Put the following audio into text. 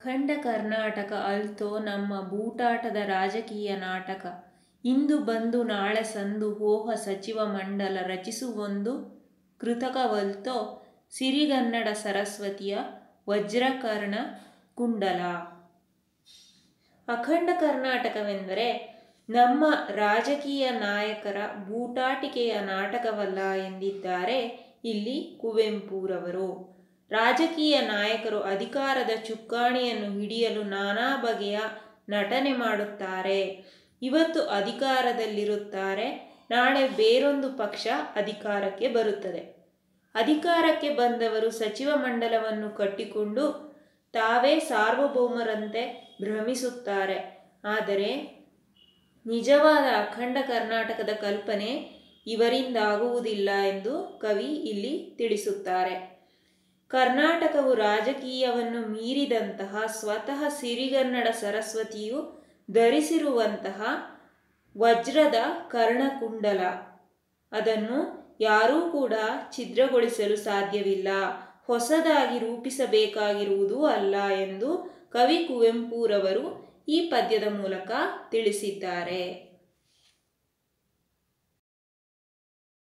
ಅಖಂಡ ಕರ್ನಾಟಕ ಅಲ್ತೋ ನಮ್ಮ ಬೂಟಾಟದ ರಾಜಕೀಯ ನಾಟಕ. ಇಂದು ಬಂದು ನಾಳೆ ಸಂದು ಹೋಹ ಸಚಿವ ಮಂಡಲ ರಚಿಸುವೊಂದು ಕೃತಕವಲ್ತೋ ಸಿರಿಗನ್ನಡ ಸರಸ್ವತಿಯ ವಜ್ರಕರ್ಣ ಕುಂಡಲ. ಅಖಂಡ ಕರ್ನಾಟಕವೆಂದರೆ ನಮ್ಮ ರಾಜಕೀಯ ನಾಯಕರ ಬೂಟಾಟಿಕೆಯ ನಾಟಕವಲ್ಲ ಎಂದಿದ್ದಾರೆ ಇಲ್ಲಿ ಕುವೆಂಪುರವರು. ರಾಜಕೀಯ ನಾಯಕರು ಅಧಿಕಾರದ ಚುಕ್ಕಾಣಿಯನ್ನು ಹಿಡಿಯಲು ನಾನಾ ಬಗೆಯ ನಟನೆ ಮಾಡುತ್ತಾರೆ. ಇವತ್ತು ಅಧಿಕಾರದಲ್ಲಿರುತ್ತಾರೆ, ನಾಳೆ ಬೇರೊಂದು ಪಕ್ಷ ಅಧಿಕಾರಕ್ಕೆ ಬರುತ್ತದೆ. ಅಧಿಕಾರಕ್ಕೆ ಬಂದವರು ಸಚಿವ ಮಂಡಲವನ್ನು ಕಟ್ಟಿಕೊಂಡು ತಾವೇ ಸಾರ್ವಭೌಮರಂತೆ ಭ್ರಮಿಸುತ್ತಾರೆ. ಆದರೆ ನಿಜವಾದ ಅಖಂಡ ಕರ್ನಾಟಕದ ಕಲ್ಪನೆ ಇವರಿಂದಾಗುವುದಿಲ್ಲ ಎಂದು ಕವಿ ಇಲ್ಲಿ ತಿಳಿಸುತ್ತಾರೆ. ಕರ್ನಾಟಕವು ರಾಜಕೀಯವನ್ನು ಮೀರಿದಂತಹ ಸ್ವತಃ ಸಿರಿಗನ್ನಡ ಸರಸ್ವತಿಯು ಧರಿಸಿರುವಂತಹ ವಜ್ರದ ಕರ್ಣಕುಂಡಲ. ಅದನ್ನು ಯಾರೂ ಕೂಡ ಛಿದ್ರಗೊಳಿಸಲು ಸಾಧ್ಯವಿಲ್ಲ, ಹೊಸದಾಗಿ ರೂಪಿಸಬೇಕಾಗಿರುವುದೂ ಅಲ್ಲ ಎಂದು ಕವಿ ಕುವೆಂಪುರವರು ಈ ಪದ್ಯದ ಮೂಲಕ ತಿಳಿಸಿದ್ದಾರೆ.